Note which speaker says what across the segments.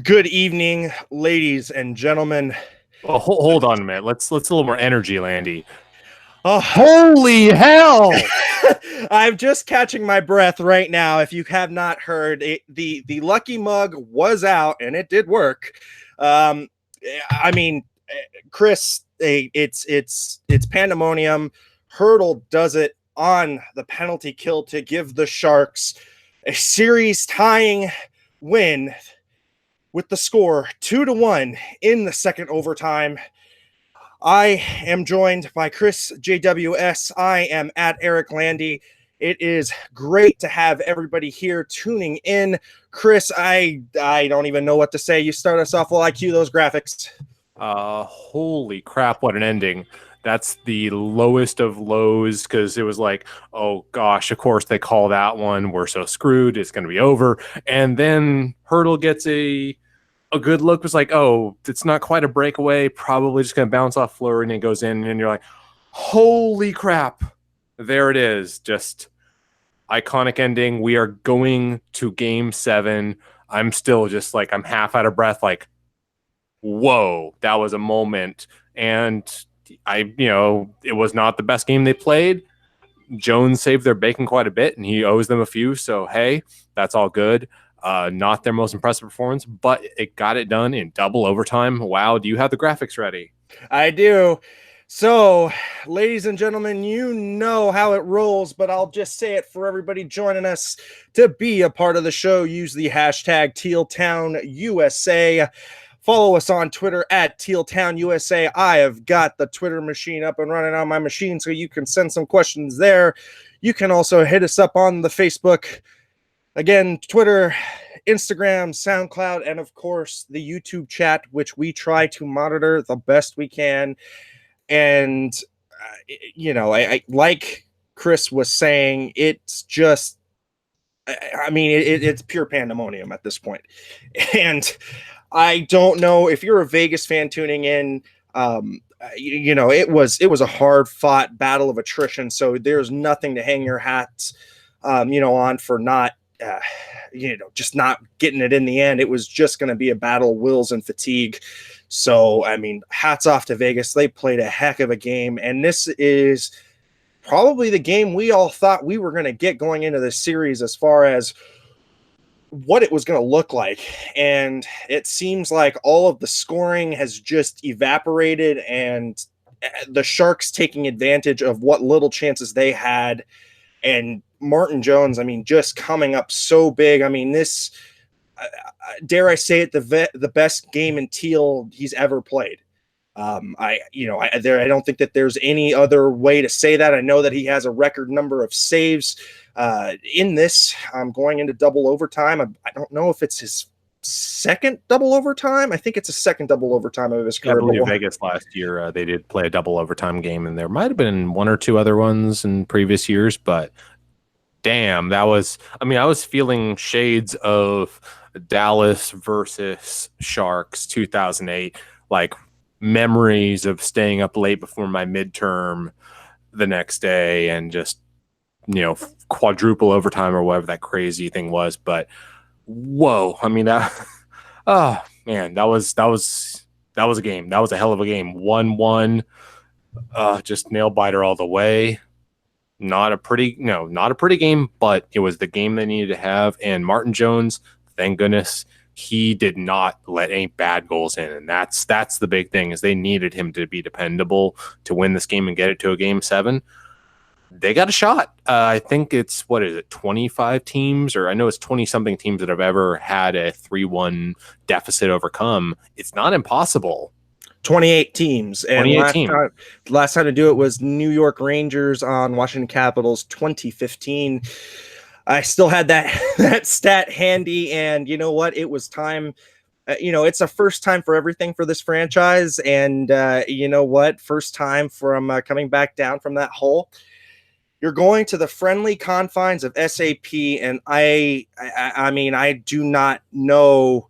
Speaker 1: Good evening, ladies and gentlemen.
Speaker 2: Well, hold on a minute. Let's a little more energy, Landy.
Speaker 1: Oh,
Speaker 2: Holy hell!
Speaker 1: I'm just catching my breath right now. If you have not heard, the lucky mug was out and it did work. Um, I mean, Chris, it's pandemonium. Hertl does it on the penalty kill to give the Sharks a series tying win with the score 2-1 in the second overtime. I am joined by Chris JWS. I am at Eric Landy. It is great to have everybody here tuning in. Chris, I don't even know what to say. You start us off while I cue those graphics.
Speaker 2: Holy crap, what an ending. That's the lowest of lows because it was like, oh gosh, of course they call that one. We're so screwed. It's going to be over. And then Hertl gets a good look. Was like, oh, it's not quite a breakaway. Probably just going to bounce off Fleury and it goes in. And you're like, holy crap. There it is. Just iconic ending. We are going to game 7. I'm still just like, I'm half out of breath. Like, whoa, that was a moment. And it was not the best game they played. Jones saved their bacon quite a bit, and he owes them a few. So, hey, that's all good. Not their most impressive performance, but it got it done in double overtime. Wow, do you have the graphics ready?
Speaker 1: I do. So, ladies and gentlemen, you know how it rolls, but I'll just say it for everybody joining us. To be a part of the show, use the hashtag tealtownusa. Follow us on Twitter at tealtownusa. I have got the Twitter machine up and running on my machine, so you can send some questions there. You can also hit us up on the Facebook. Again, Twitter, Instagram, SoundCloud, and of course the YouTube chat, which we try to monitor the best we can. And I like Chris was saying, it's just, it's pure pandemonium at this point. And I don't know if you're a Vegas fan tuning in. It was a hard fought battle of attrition. So there's nothing to hang your hats, on for not, just not getting it in the end. It was just going to be a battle of wills and fatigue. So, hats off to Vegas. They played a heck of a game. And this is probably the game we all thought we were going to get going into this series as far as what it was going to look like. And it seems like all of the scoring has just evaporated, and the Sharks taking advantage of what little chances they had. And Martin Jones, just coming up so big. This, dare I say it, the best game in Teal he's ever played. I don't think that there's any other way to say that. I know that he has a record number of saves in this. Going into double overtime. I don't know if it's his second double overtime. I think it's a second double overtime of his career.
Speaker 2: I believe Vegas last year they did play a double overtime game, and there might have been one or two other ones in previous years, but damn, that was, I was feeling shades of Dallas versus Sharks 2008, like memories of staying up late before my midterm the next day and just, quadruple overtime or whatever that crazy thing was. But whoa, that, oh man, that was a game. That was a hell of a game. 1-1, just nail biter all the way. Not a pretty game, but it was the game they needed to have. And Martin Jones, thank goodness, he did not let any bad goals in. And that's the big thing, is they needed him to be dependable to win this game and get it to a game 7. They got a shot. I think it's, 25 teams, or I know it's 20-something teams that have ever had a 3-1 deficit overcome. It's not impossible.
Speaker 1: 28 teams. And
Speaker 2: 28
Speaker 1: last time to do it was New York Rangers on Washington Capitals 2015. I still had that stat handy, and you know what? It was time. It's a first time for everything for this franchise, and you know what? First time from coming back down from that hole. You're going to the friendly confines of SAP, and I do not know,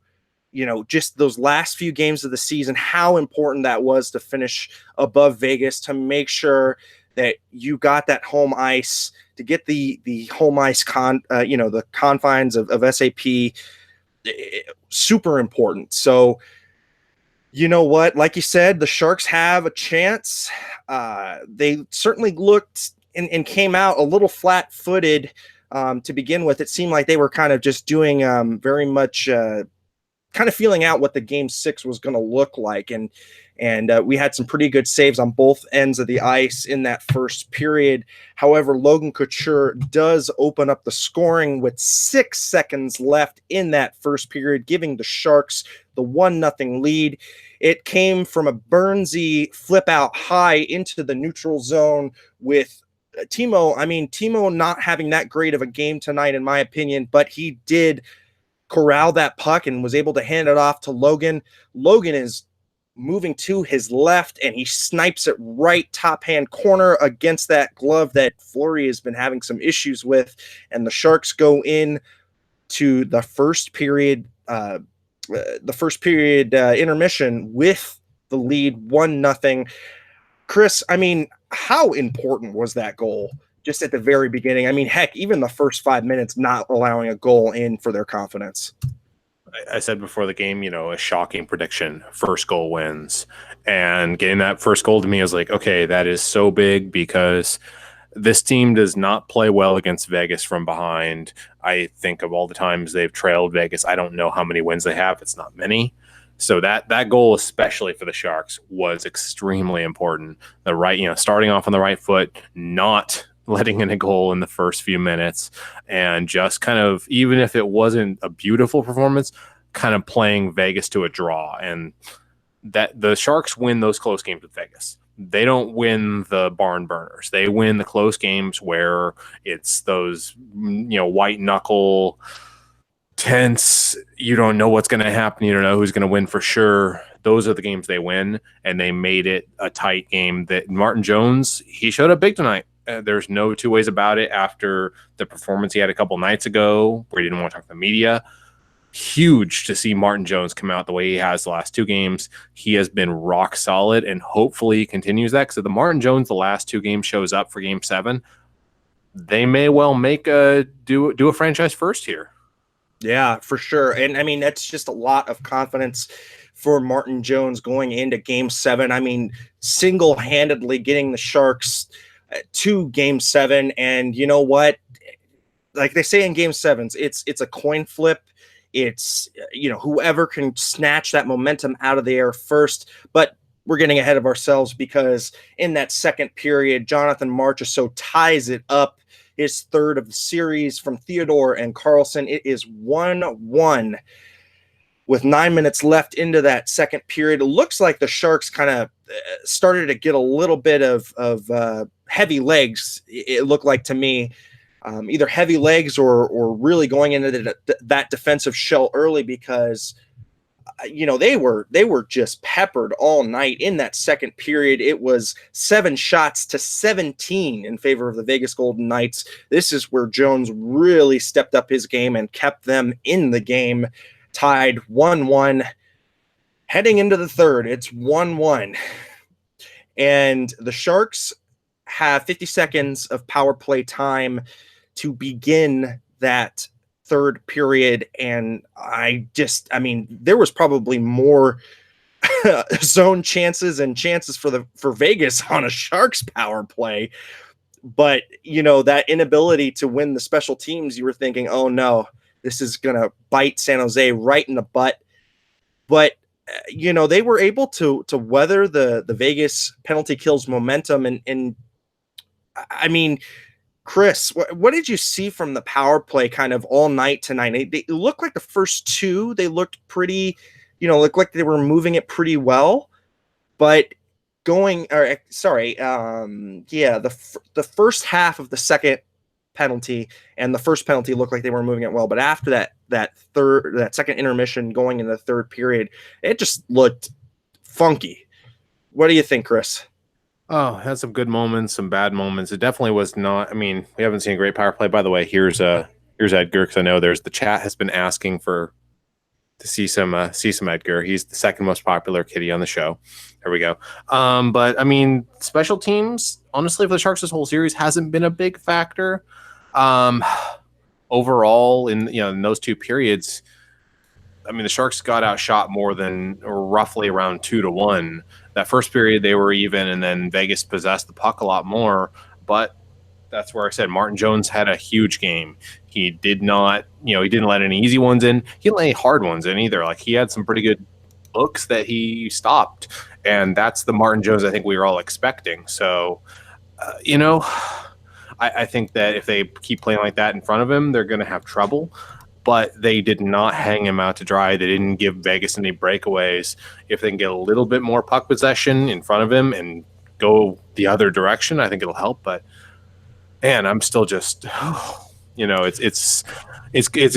Speaker 1: just those last few games of the season, how important that was to finish above Vegas, to make sure that you got that home ice, to get the home ice the confines of SAP. super important. So, you know what? Like you said, the Sharks have a chance. They certainly looked and came out a little flat footed to begin with. It seemed like they were kind of just doing very much kind of feeling out what the game 6 was going to look like. And we had some pretty good saves on both ends of the ice in that first period. However, Logan Couture does open up the scoring with 6 seconds left in that first period, giving the Sharks the 1-0 lead. It came from a Burnsy flip out high into the neutral zone with Timo. I mean, Timo not having that great of a game tonight, in my opinion, but he did corral that puck and was able to hand it off to Logan. Logan is moving to his left, and he snipes it right top hand corner against that glove that Fleury has been having some issues with. And the Sharks go in to the first period, intermission with the lead 1-0. Chris, I mean, how important was that goal just at the very beginning? I mean, heck, even the first 5 minutes not allowing a goal in for their confidence.
Speaker 2: I said before the game, a shocking prediction, first goal wins. And getting that first goal to me, I was like, okay, that is so big because this team does not play well against Vegas from behind. I think of all the times they've trailed Vegas, I don't know how many wins they have. It's not many. So that goal, especially for the Sharks, was extremely important. The right, starting off on the right foot, not letting in a goal in the first few minutes, and just kind of, even if it wasn't a beautiful performance, kind of playing Vegas to a draw. And that the Sharks win those close games with Vegas. They don't win the barn burners. They win the close games where it's those, white knuckle, tense, you don't know what's going to happen, you don't know who's going to win for sure. Those are the games they win, and they made it a tight game. That Martin Jones, he showed up big tonight. There's no two ways about it. After the performance he had a couple nights ago where he didn't want to talk to the media, huge to see Martin Jones come out the way he has the last 2 games. He has been rock solid, and hopefully he continues that, because if the Martin Jones the last 2 games shows up for game 7, they may well make do a franchise first here.
Speaker 1: Yeah, for sure. And I mean, that's just a lot of confidence for Martin Jones going into game 7. I mean, single-handedly getting the Sharks to game 7. And you know what? Like they say in game 7s, it's a coin flip. It's, whoever can snatch that momentum out of the air first. But we're getting ahead of ourselves, because in that second period, Jonathan Marchessault ties it up, his 3rd of the series from Theodore and Carlson. It is 1-1 with 9 minutes left into that second period. It looks like the Sharks kind of started to get a little bit of heavy legs. It looked like to me, either heavy legs or really going into that defensive shell early, because they were just peppered all night in that second period. It was 7 shots to 17 in favor of the Vegas Golden Knights. This is where Jones really stepped up his game and kept them in the game, tied 1-1. Heading into the third, it's 1-1. And the Sharks have 50 seconds of power play time to begin that third period, and there was probably more zone chances and chances for Vegas on a Sharks power play, but that inability to win the special teams, you were thinking, oh no, this is gonna bite San Jose right in the butt. But they were able to weather the Vegas penalty kills momentum, and I mean, Chris, what did you see from the power play kind of all night tonight? They looked like the first 2, they looked pretty, looked like they were moving it pretty well. But the first half of the second penalty and the first penalty looked like they were moving it well. But after that second intermission going into the third period, it just looked funky. What do you think, Chris?
Speaker 2: Oh, had some good moments, some bad moments. It definitely was not. I mean, we haven't seen a great power play. By the way, here's Edgar, because I know the chat has been asking to see some Edgar. He's the second most popular kitty on the show. There we go. But I mean, special teams, honestly, for the Sharks this whole series hasn't been a big factor. Overall, in those 2 periods, I mean, the Sharks got outshot more than roughly around 2-1. That first period, they were even, and then Vegas possessed the puck a lot more. But that's where I said Martin Jones had a huge game. He did not, he didn't let any easy ones in. He didn't let any hard ones in either. Like, he had some pretty good looks that he stopped. And that's the Martin Jones I think we were all expecting. So, I think that if they keep playing like that in front of him, they're going to have trouble. But they did not hang him out to dry. They didn't give Vegas any breakaways. If they can get a little bit more puck possession in front of him and go the other direction, I think it'll help. But man, I'm still just, it's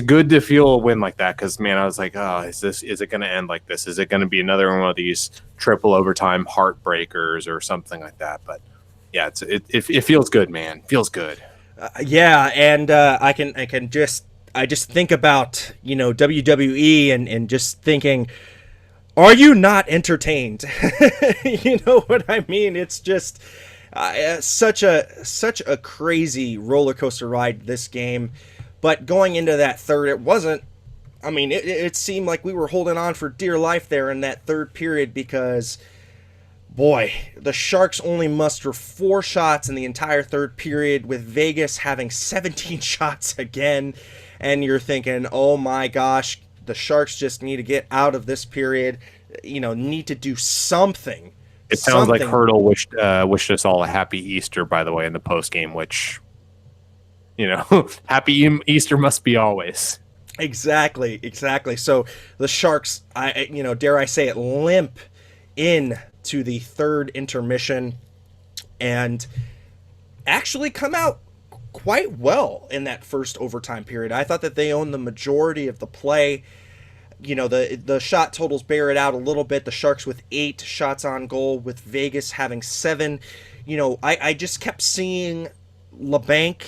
Speaker 2: good to feel a win like that because man, I was like, oh, is it going to end like this? Is it going to be another one of these triple overtime heartbreakers or something like that? But yeah, it feels good, man. Feels good.
Speaker 1: Yeah, and I just think about WWE and just thinking, are you not entertained? You know what I mean? It's just such a crazy roller coaster ride this game. But going into that third, it wasn't. I mean, it seemed like we were holding on for dear life there in that third period because, boy, the Sharks only muster 4 shots in the entire third period, with Vegas having 17 shots again. And you're thinking, oh my gosh, the Sharks just need to get out of this period, need to do something.
Speaker 2: It sounds like Hertl wished us all a happy Easter, by the way, in the post game, which, happy Easter must be always.
Speaker 1: Exactly. So the Sharks, dare I say it, limp in to the third intermission and actually come out quite well in that first overtime period. I thought that they owned the majority of the play. The shot totals bear it out a little bit. The Sharks with 8 shots on goal, with Vegas having 7. I just kept seeing LeBanc,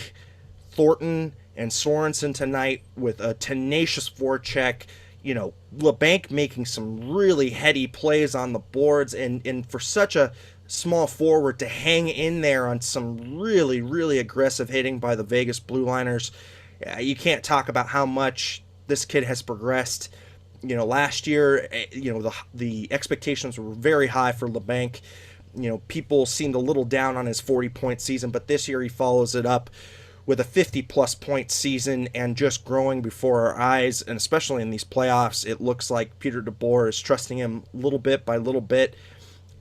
Speaker 1: Thornton, and Sorensen tonight with a tenacious forecheck. LeBanc making some really heady plays on the boards, and for such a small forward to hang in there on some really, really aggressive hitting by the Vegas Blue Liners. You can't talk about how much this kid has progressed. Last year, the expectations were very high for LeBanc. People seemed a little down on his 40-point season, but this year he follows it up with a 50-plus point season and just growing before our eyes. And especially in these playoffs, it looks like Peter DeBoer is trusting him little bit by little bit.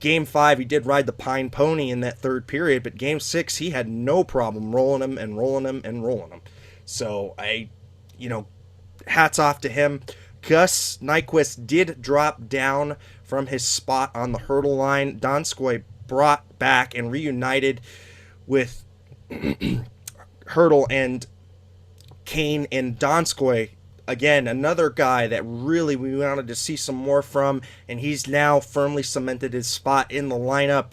Speaker 1: Game 5, he did ride the pine pony in that third period, but Game 6, he had no problem rolling him and rolling him and rolling him. So hats off to him. Gus Nyquist did drop down from his spot on the Hertl line. Donskoy brought back and reunited with Hertl and Kane, and Donskoy, again, another guy that really we wanted to see some more from, and he's now firmly cemented his spot in the lineup.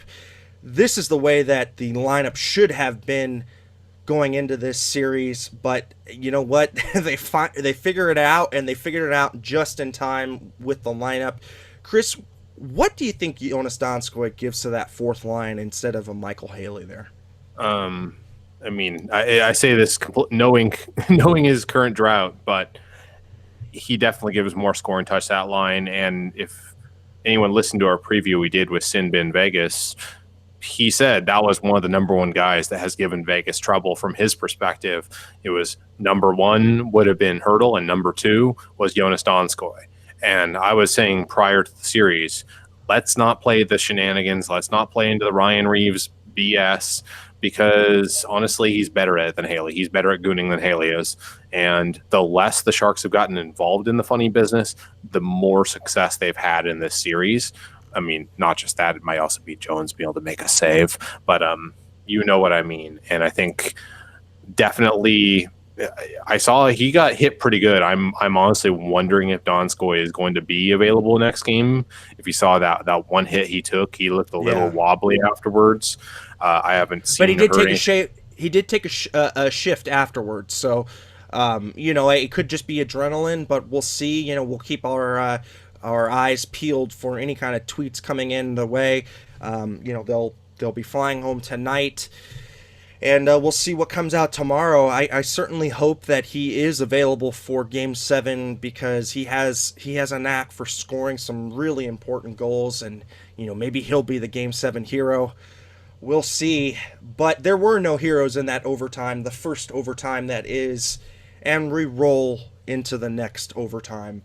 Speaker 1: This is the way that the lineup should have been going into this series, but you know what? they figure it out, and they figured it out just in time with the lineup. Chris, what do you think Jonas Donskoy gives to that fourth line instead of a Michael Haley there?
Speaker 2: I mean, I say this knowing his current drought, but he definitely gives more scoring touch that line. And if anyone listened to our preview we did with Sinbin Vegas, he said that was one of the number one guys that has given Vegas trouble from his perspective. It was number 1 would have been Hertl, and number 2 was Jonas Donskoy. And I was saying prior to the series, let's not play the shenanigans. Let's not play into the Ryan Reeves BS, because honestly, he's better at it than Haley. He's better at gooning than Haley is. And the less the Sharks have gotten involved in the funny business, the more success they've had in this series. I mean, not just that, it might also be Jones being able to make a save, but you know what I mean. And I think definitely I saw he got hit pretty good. I'm honestly wondering if Donskoy is going to be available next game. If you saw that one hit he took, he looked a little wobbly afterwards. I haven't seen.
Speaker 1: But he did take a shape. He did take a shift afterwards. So, it could just be adrenaline, but we'll see. We'll keep our eyes peeled for any kind of tweets coming in the way. They'll be flying home tonight. and we'll see what comes out tomorrow. I certainly hope that he is available for Game 7 because he has a knack for scoring some really important goals, and maybe he'll be the Game 7 hero. We'll see. But there were no heroes in that overtime, the first overtime that is, and we roll into the next overtime.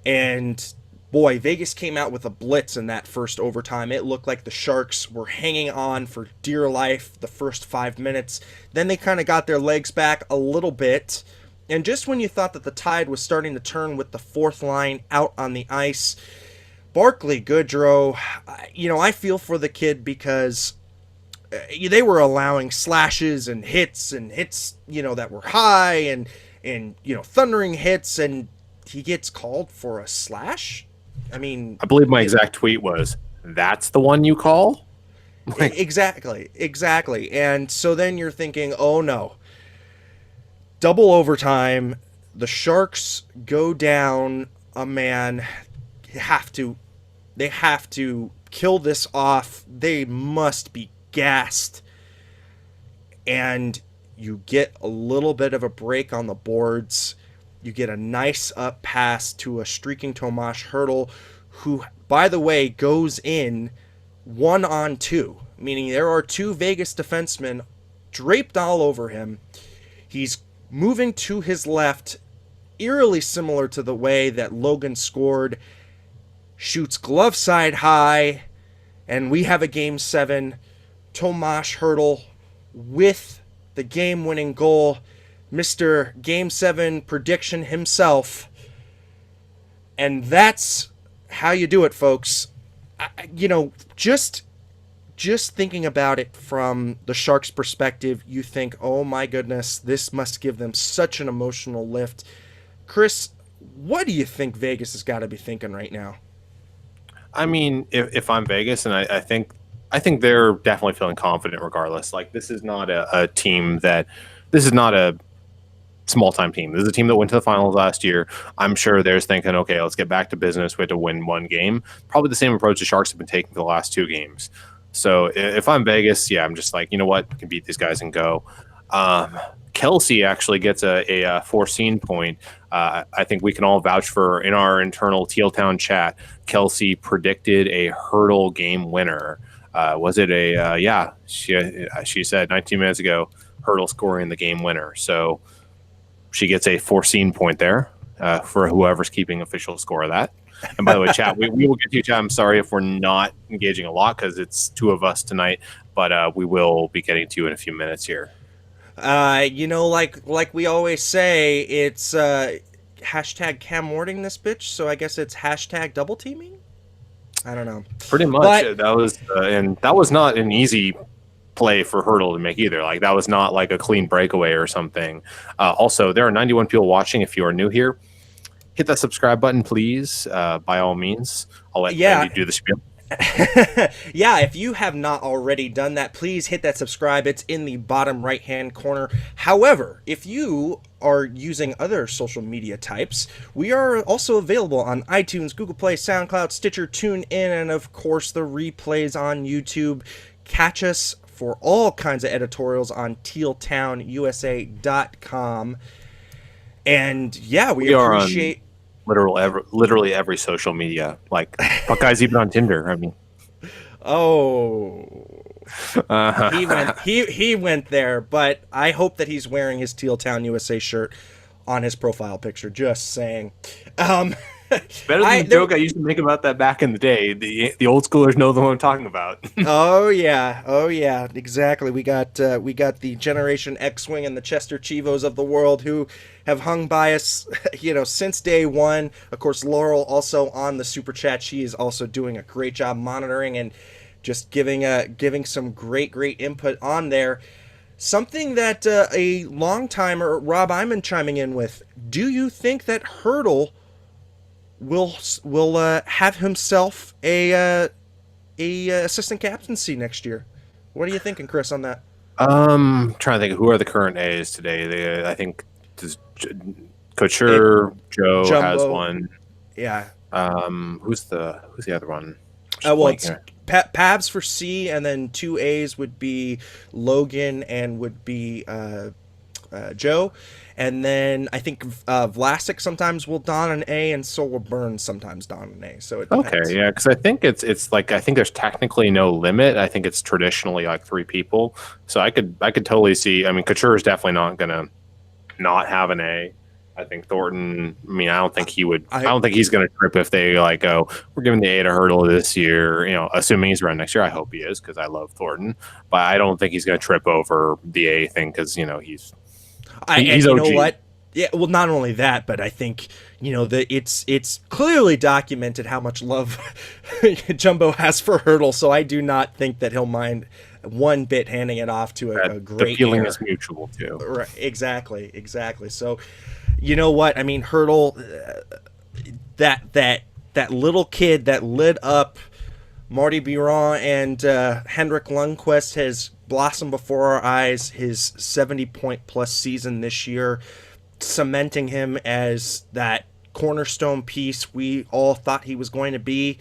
Speaker 1: And boy, Vegas came out with a blitz in that first overtime. It looked like the Sharks were hanging on for dear life the first 5 minutes. Then they kind of got their legs back a little bit. And just when you thought that the tide was starting to turn with the fourth line out on the ice, Barclay Goodrow, I feel for the kid because they were allowing slashes and hits that were high and thundering hits, and he gets called for a slash. I mean,
Speaker 2: I believe my exact tweet was, "That's the one you call?"
Speaker 1: Exactly. And so then you're thinking, oh no, double overtime. The Sharks go down a man. They have to kill this off. They must be gassed. And you get a little bit of a break on the boards. You get a nice up pass to a streaking Tomas Hertl, who, by the way, goes in 1-on-2, meaning there are two Vegas defensemen draped all over him. He's moving to his left, eerily similar to the way that Logan scored, shoots glove side high, and we have a Game 7. Tomas Hertl with the game-winning goal. Mr. Game 7 prediction himself. And that's how you do it, folks. Just thinking about it from the Sharks' perspective, you think, oh my goodness, this must give them such an emotional lift. Chris, what do you think Vegas has got to be thinking right now?
Speaker 2: I mean, if I'm Vegas, and I think they're definitely feeling confident regardless. Like, this is not a team this is not a small-time team. This is a team that went to the finals last year. I'm sure they're thinking, okay, let's get back to business. We had to win one game. Probably the same approach the Sharks have been taking for the last two games. So if I'm Vegas, yeah, I'm just like, you know what? We can beat these guys and go. Kelsey actually gets a foreseen point. I think we can all vouch for, in our internal Teal Town chat, Kelsey predicted a Hertl game winner. Was it yeah, she said 19 minutes ago, Hertl scoring the game winner. So she gets a foreseen point there for whoever's keeping official score of that. And by the way, chat, we will get to you, chat. I'm sorry if we're not engaging a lot because it's two of us tonight, but we will be getting to you in a few minutes here.
Speaker 1: Like we always say, it's hashtag Cam Warding this bitch, so I guess it's hashtag double teaming? I don't know.
Speaker 2: Pretty much. That was and that was not an easy play for Hertl to make either. Like, that was not like a clean breakaway or something. Also, there are 91 people watching. If you are new here, hit that subscribe button, please. By all means, I'll let Andy do the spiel.
Speaker 1: Yeah, if you have not already done that, please hit that subscribe. It's in the bottom right hand corner. However, if you are using other social media types, we are also available on iTunes, Google Play, SoundCloud, Stitcher, TuneIn, and of course the replays on YouTube. Catch us for all kinds of editorials on tealtownusa.com. And yeah, we appreciate
Speaker 2: literally every social media. Like, Buckeyes even on Tinder. I mean,
Speaker 1: he went there, but I hope that he's wearing his Teal Town USA shirt on his profile picture. Just saying.
Speaker 2: Better than the joke I used to make about that back in the day. The old schoolers know the one I'm talking about.
Speaker 1: Oh yeah, exactly. We got the Generation X-Wing and the Chester Chivos of the world who have hung by us, since day one. Of course, Laurel also on the super chat. She is also doing a great job monitoring and just giving some great input on there. Something that a long timer, Rob Iman, chiming in with. Do you think that Hertl will have himself a assistant captaincy next year? What are you thinking, Chris, on that?
Speaker 2: Trying to think of who are the current A's today. I think Couture, Joe
Speaker 1: Jumbo
Speaker 2: has one.
Speaker 1: Yeah.
Speaker 2: Who's the other one?
Speaker 1: Pabs for C, and then two A's would be Logan and would be Joe. And then I think Vlasic sometimes will don an A, and so will Burns sometimes don an A. So it
Speaker 2: Okay,
Speaker 1: depends.
Speaker 2: yeah, because I think it's like I think there's technically no limit. I think it's traditionally like three people. So I could totally see. I mean, Couture is definitely not gonna not have an A. I think Thornton. I mean, I don't think he would. I
Speaker 1: I
Speaker 2: don't think he's gonna trip if they like go. We're giving the A to Hertl this year. You know, assuming he's around next year. I hope he is because I love Thornton. But I don't think he's gonna trip over the A thing because
Speaker 1: and
Speaker 2: he's
Speaker 1: you know
Speaker 2: OG.
Speaker 1: what? Yeah, well, not only that, but I think that it's clearly documented how much love Jumbo has for Hertl. So I do not think that he'll mind one bit handing it off to a
Speaker 2: The
Speaker 1: great
Speaker 2: feeling
Speaker 1: air.
Speaker 2: is mutual too.
Speaker 1: Right, exactly, exactly. So, you know what? I mean, Hertl, that little kid that lit up Marty Biron and Henrik Lundqvist has blossomed before our eyes. His 70-point plus season this year, cementing him as that cornerstone piece we all thought he was going to be.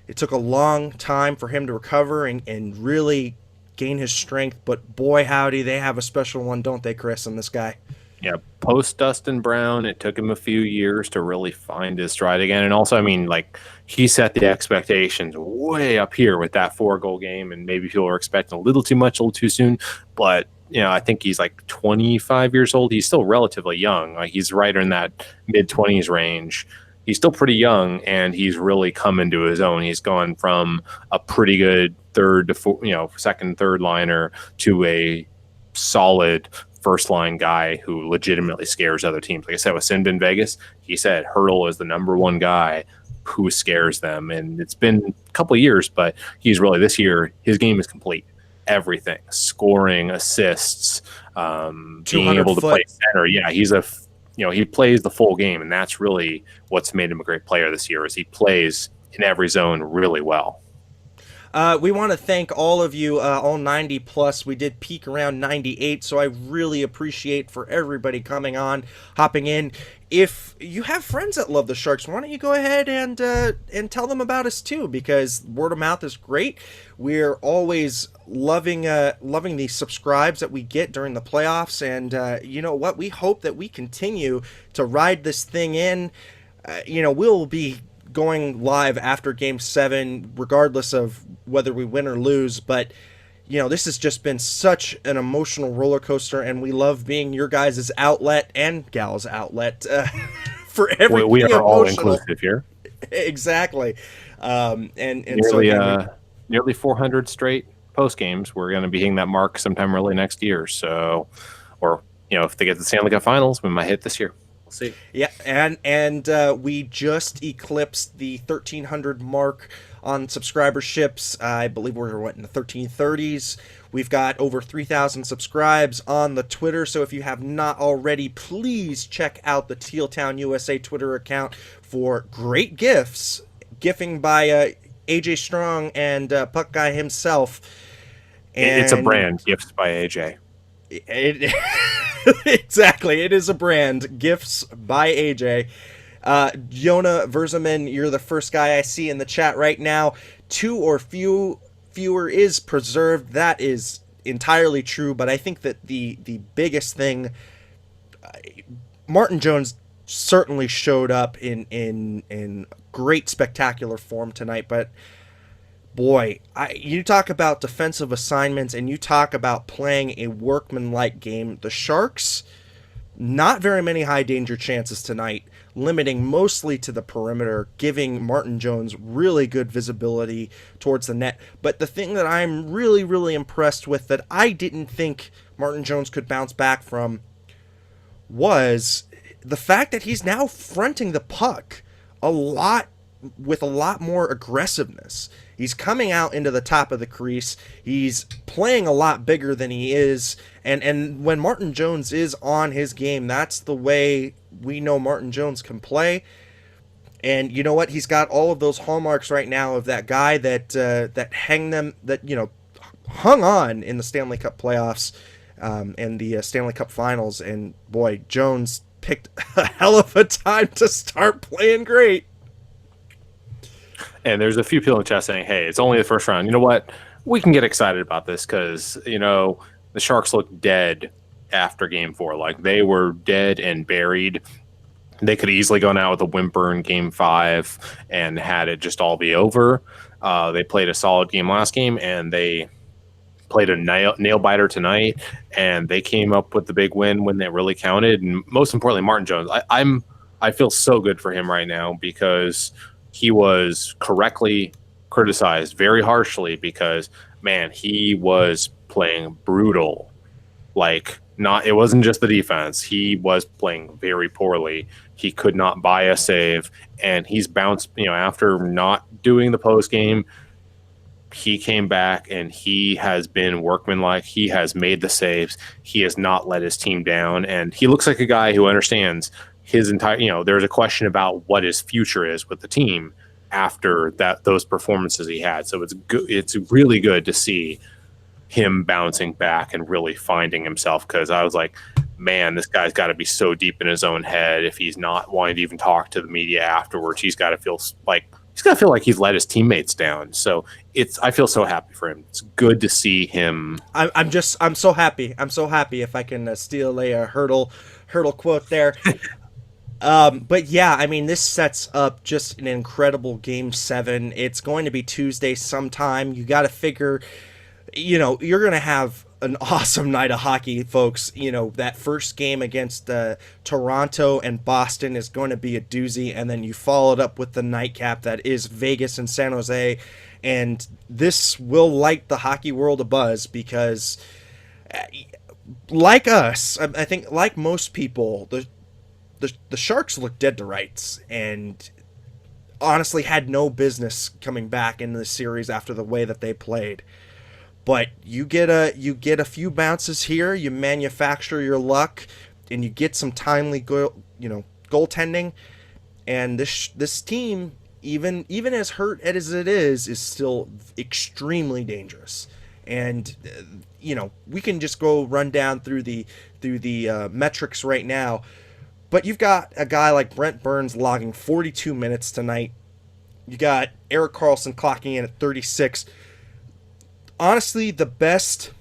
Speaker 1: It took a long time for him to recover and really gain his strength, but boy, howdy, they have a special one, don't they, Chris, on this guy?
Speaker 2: Yeah, post Dustin Brown, it took him a few years to really find his stride again. And also, I mean, like he set the expectations way up here with that 4 goal game, and maybe people are expecting a little too much, a little too soon. But I think he's like 25 years old. He's still relatively young. Like he's right in that mid-20s range. He's still pretty young, and he's really come into his own. He's gone from a pretty good third to second, third liner to a solid first line guy who legitimately scares other teams. Like I said, with Sinbin Vegas, he said Hertl is the number one guy who scares them. And it's been a couple of years, but he's really this year, his game is complete. Everything, scoring, assists, being able to play center. Yeah, he plays the full game, and that's really what's made him a great player this year. Is he plays in every zone really well.
Speaker 1: We want to thank all of you, all 90 plus. We did peak around 98, so I really appreciate for everybody coming on, hopping in. If you have friends that love the Sharks, why don't you go ahead and tell them about us too? Because word of mouth is great. We're always loving the subscribes that we get during the playoffs, and you know what? We hope that we continue to ride this thing in. We'll be going live after game 7 regardless of whether we win or lose, but this has just been such an emotional roller coaster, and we love being your guys' outlet and gals' outlet for everything
Speaker 2: we are
Speaker 1: emotional.
Speaker 2: all inclusive here.
Speaker 1: Exactly. And
Speaker 2: nearly,
Speaker 1: so again,
Speaker 2: nearly 400 straight post games. We're going to be hitting that mark sometime early next year. So, or if they get the Stanley Cup Finals, we might hit this year. We'll see.
Speaker 1: Yeah, and we just eclipsed the 1,300 mark on subscriberships. I believe we're in the 1330s. We've got over 3,000 subscribes on the Twitter, so if you have not already, please check out the Teal Town USA Twitter account for great gifts. Gifting by AJ Strong and Puck Guy himself. And
Speaker 2: it's a brand, gifts by AJ.
Speaker 1: Exactly, it is a brand. Gifts by AJ. Yona Verzaman, you're the first guy I see in the chat right now. 2 or fewer is preserved. That is entirely true, but I think that the biggest thing, Martin Jones certainly showed up in great spectacular form tonight, but boy, you talk about defensive assignments and you talk about playing a workmanlike game. The Sharks, not very many high danger chances tonight, limiting mostly to the perimeter, giving Martin Jones really good visibility towards the net. But the thing that I'm really, really impressed with that I didn't think Martin Jones could bounce back from was the fact that he's now fronting the puck with a lot more aggressiveness. He's coming out into the top of the crease. He's playing a lot bigger than he is. And when Martin Jones is on his game, that's the way we know Martin Jones can play. And you know what? He's got all of those hallmarks right now of that guy that hung on in the Stanley Cup playoffs and the Stanley Cup Finals. And boy, Jones picked a hell of a time to start playing great.
Speaker 2: And there's a few people in chat saying, "Hey, it's only the first round." You know what? We can get excited about this because the Sharks looked dead after Game 4. Like they were dead and buried. They could easily gone out with a whimper in Game 5 and had it just all be over. They played a solid game last game, and they played a nail biter tonight, and they came up with the big win when they really counted. And most importantly, Martin Jones. I feel so good for him right now because he was correctly criticized very harshly because man, he was playing brutal. Like not, it wasn't just the defense. He was playing very poorly. He could not buy a save, and he's bounced. After not doing the post game, he came back and he has been workmanlike. He has made the saves. He has not let his team down, and he looks like a guy who understands his entire. There's a question about what his future is with the team after those performances he had. So it's good. It's really good to see him bouncing back and really finding himself, because I was like, man, this guy's got to be so deep in his own head if he's not wanting to even talk to the media afterwards. He's got to feel like he's let his teammates down. So I feel so happy for him. It's good to see him.
Speaker 1: I'm so happy. I'm so happy, if I can steal a Hertl quote there. But yeah, I mean, this sets up just an incredible Game 7. It's going to be Tuesday sometime. You got to figure, you're going to have an awesome night of hockey, folks. That first game against Toronto and Boston is going to be a doozy, and then you follow it up with the nightcap that is Vegas and San Jose, and this will light the hockey world abuzz because, like us, I think like most people, the Sharks look dead to rights and honestly had no business coming back into the series after the way that they played. But you get a few bounces here, you manufacture your luck, and you get some timely goaltending, and this team, even as hurt as it is still extremely dangerous. And we can just go run down through the metrics right now. But you've got a guy like Brent Burns logging 42 minutes tonight. You got Erik Karlsson clocking in at 36. Honestly, the best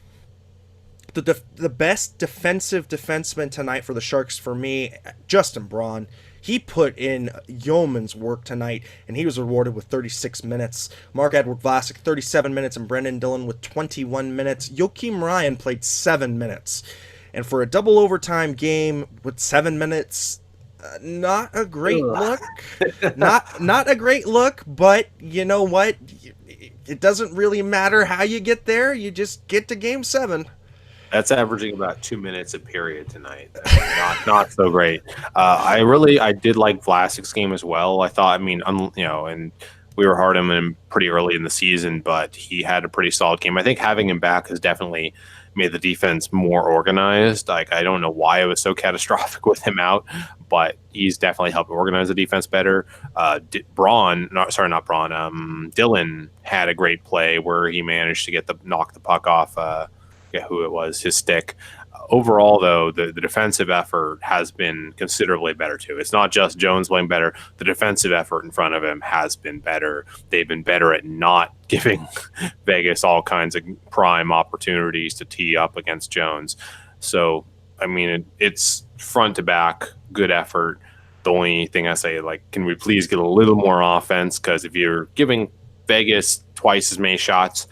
Speaker 1: defensive defenseman tonight for the Sharks for me, Justin Braun. He put in yeoman's work tonight, and he was rewarded with 36 minutes. Marc-Edouard Vlasic, 37 minutes, and Brendan Dillon with 21 minutes. Joakim Ryan played 7 minutes. And for a double overtime game with 7 minutes, not a great look. Not a great look, but you know what? It doesn't really matter how you get there. You just get to Game 7.
Speaker 2: That's averaging about 2 minutes a period tonight. Not so great. I did like Vlasic's game as well. I thought, and we were hard on him pretty early in the season, but he had a pretty solid game. I think having him back has definitely made the defense more organized. Like, I don't know why it was so catastrophic with him out, but he's definitely helped organize the defense better. Dillon had a great play where he managed to knock the puck off. Who it was, his stick. Overall, though, the defensive effort has been considerably better too. It's not just Jones playing better. The defensive effort in front of him has been better. They've been better at not giving Vegas all kinds of prime opportunities to tee up against Jones. So, it's front to back, good effort. The only thing I say, can we please get a little more offense? Because if you're giving Vegas twice as many shots,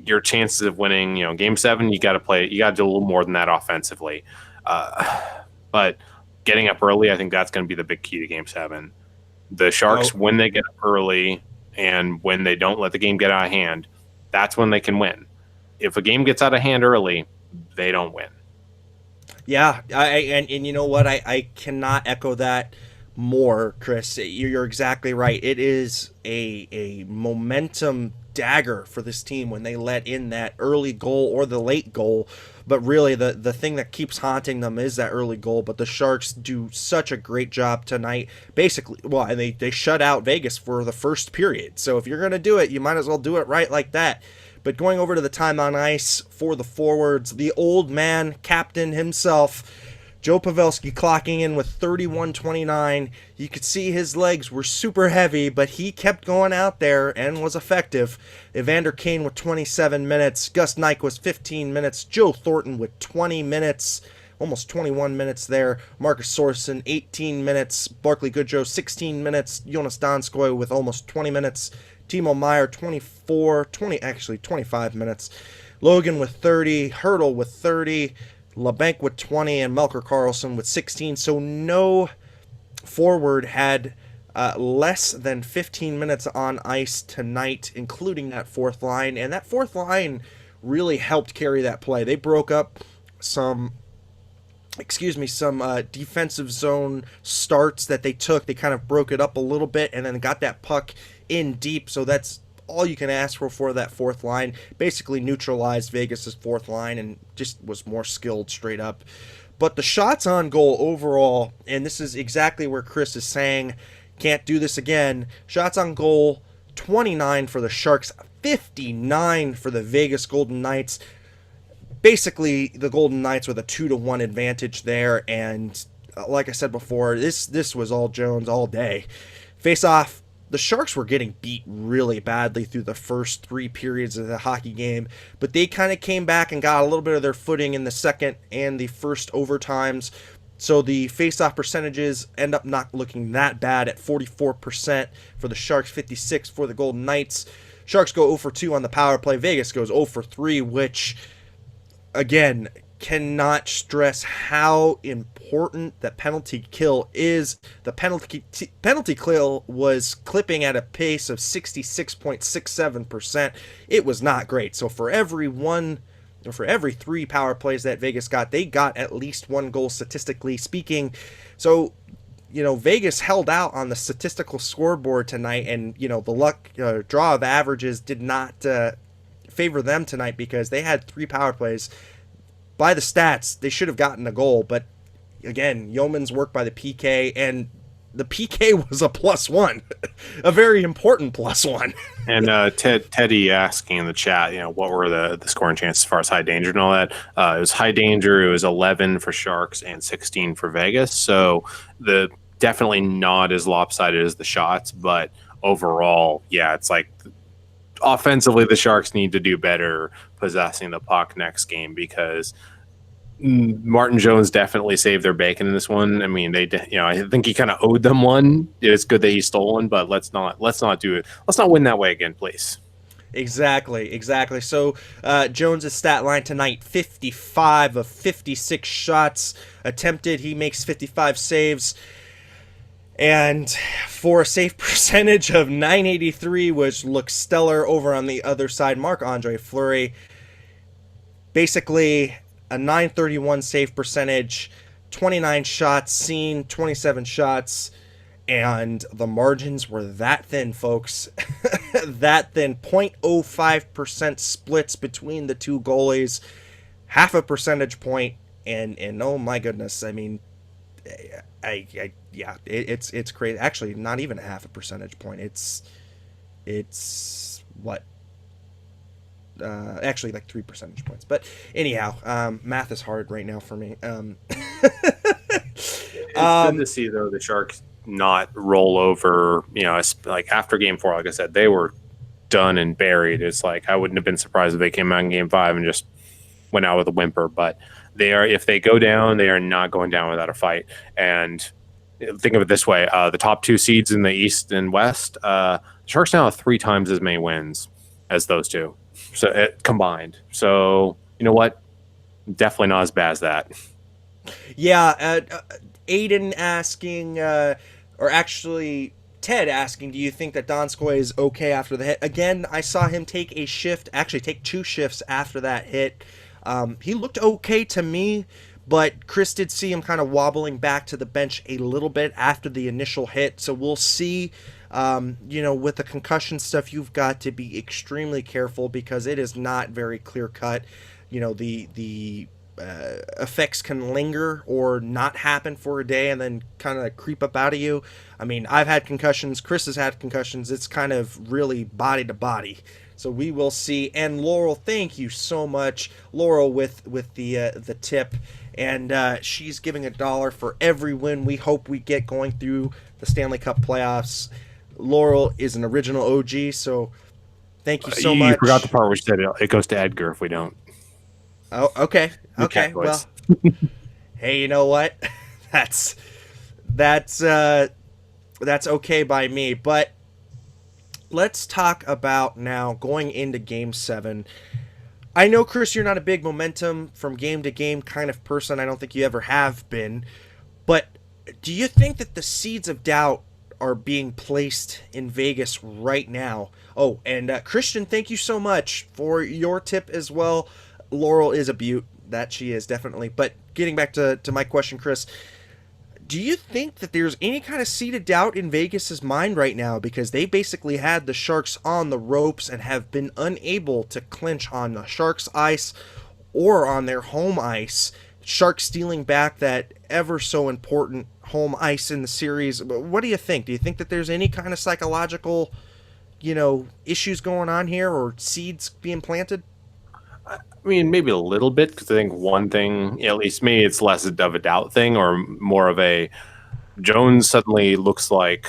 Speaker 2: your chances of winning, Game 7, you got to do a little more than that offensively. But getting up early, I think that's going to be the big key to Game 7. The Sharks, when they get up early and when they don't let the game get out of hand, that's when they can win. If a game gets out of hand early, they don't win.
Speaker 1: Yeah, and you know what? I cannot echo that more, Chris. You're exactly right. It is a momentum dagger for this team when they let in that early goal or the late goal. But really, the thing that keeps haunting them is that early goal. But the Sharks do such a great job tonight. Basically, and they shut out Vegas for the first period. So if you're going to do it, you might as well do it right like that. But going over to the time on ice for the forwards, the old man, captain himself, Joe Pavelski clocking in with 31.29. You could see his legs were super heavy, but he kept going out there and was effective. Evander Kane with 27 minutes. Gus Nyquist 15 minutes. Joe Thornton with 20 minutes. Almost 21 minutes there. Marcus Sorensen 18 minutes. Barclay Goodjoe 16 minutes. Jonas Donskoy with almost 20 minutes. Timo Meier 25 minutes. Logan with 30. Hertl with 30. LeBanc with 20 and Melker Karlsson with 16. So no forward had less than 15 minutes on ice tonight, including that fourth line. And that fourth line really helped carry that play. They broke up some defensive zone starts that they took. They kind of broke it up a little bit and then got that puck in deep. So that's all you can ask for that fourth line. Basically neutralized Vegas's fourth line and just was more skilled straight up. But the shots on goal overall, and this is exactly where Chris is saying can't do this again. Shots on goal, 29 for the Sharks, 59 for the Vegas Golden Knights. Basically the Golden Knights with a 2-1 advantage there, and like I said before, this was all Jones all day. Face off, the Sharks were getting beat really badly through the first 3 periods of the hockey game, but they kind of came back and got a little bit of their footing in the second and the first overtimes. So the face-off percentages end up not looking that bad at 44% for the Sharks, 56% for the Golden Knights. Sharks go 0 for 2 on the power play. Vegas goes 0 for 3, which, again, cannot stress how important the penalty kill is. The penalty kill was clipping at a pace of 66.67%. It was not great. So for every 3 power plays that Vegas got, they got at least 1 goal statistically speaking. So, Vegas held out on the statistical scoreboard tonight, and, the luck draw of averages did not favor them tonight because they had 3 power plays. By the stats, they should have gotten a goal, but again, yeoman's work by the PK, and the PK was a +1, a very important +1.
Speaker 2: And Teddy asking in the chat, what were the scoring chances as far as high danger and all that? It was high danger. It was 11 for Sharks and 16 for Vegas. So the definitely not as lopsided as the shots, but overall, yeah, it's like offensively, the Sharks need to do better possessing the puck next game because Martin Jones definitely saved their bacon in this one. I mean, I think he kind of owed them one. It's good that he stole one, but let's not do it. Let's not win that way again, please.
Speaker 1: Exactly. So Jones' stat line tonight, 55 of 56 shots attempted. He makes 55 saves. And for a save percentage of .983, which looks stellar over on the other side, Marc-Andre Fleury, basically a .931 save percentage, 29 shots seen, 27 shots, and the margins were that thin, folks. That thin, 0.05% splits between the two goalies, half a percentage point, and oh my goodness, I mean, it's crazy. Actually, not even a half a percentage point. It's what? Actually, like 3 percentage points. But anyhow, math is hard right now for me.
Speaker 2: It's good to see though the Sharks not roll over. Like after Game 4, like I said, they were done and buried. It's like I wouldn't have been surprised if they came out in Game 5 and just went out with a whimper. But if they go down, they are not going down without a fight. And think of it this way: the top 2 seeds in the East and West, the Sharks now have 3 times as many wins as those two, so combined. So you know what? Definitely not as bad as that.
Speaker 1: Yeah, Aiden asking, or actually Ted asking, do you think that Donskoy is okay after the hit? Again, I saw him take 2 shifts after that hit. He looked okay to me, but Chris did see him kind of wobbling back to the bench a little bit after the initial hit. So we'll see. With the concussion stuff, you've got to be extremely careful because it is not very clear cut. The effects can linger or not happen for a day and then kind of creep up out of you. I mean, I've had concussions. Chris has had concussions. It's kind of really body to body. So we will see. And Laurel, thank you so much, Laurel, with the tip, and she's giving $1 for every win we hope we get going through the Stanley Cup playoffs. Laurel is an original OG, so thank you so
Speaker 2: You forgot the
Speaker 1: much.
Speaker 2: part where you said it goes to Edgar if we don't.
Speaker 1: Oh, okay,
Speaker 2: Okay,
Speaker 1: okay. Well,
Speaker 2: boys.
Speaker 1: hey, you know what? that's that's uh, that's okay by me. But let's talk about now going into Game 7. I know, Chris, you're not a big momentum from game to game kind of person. I don't think you ever have been. But do you think that the seeds of doubt are being placed in Vegas right now? Oh, and Christian, thank you so much for your tip as well. Laurel is a beaut. That she is, definitely. But getting back to my question, Chris, do you think that there's any kind of seed of doubt in Vegas's mind right now, because they basically had the Sharks on the ropes and have been unable to clinch on the Sharks ice or on their home ice? Sharks stealing back that ever so important home ice in the series. What do you think? Do you think that there's any kind of psychological, issues going on here, or seeds being planted?
Speaker 2: I mean, maybe a little bit, because I think one thing, at least maybe it's less of a doubt thing or more of a Jones suddenly looks like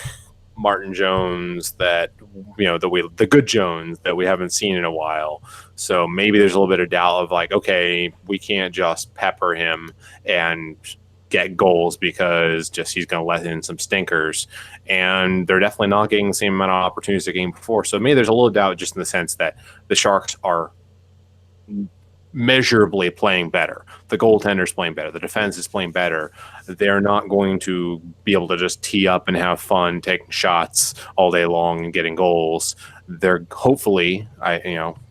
Speaker 2: Martin Jones that the good Jones that we haven't seen in a while. So maybe there's a little bit of doubt of like, okay, we can't just pepper him and get goals because just he's going to let in some stinkers. And they're definitely not getting the same amount of opportunities the game before. So maybe there's a little doubt just in the sense that the Sharks are measurably playing better. The goaltender's playing better. The defense is playing better. They're not going to be able to just tee up and have fun taking shots all day long and getting goals. They're hopefully,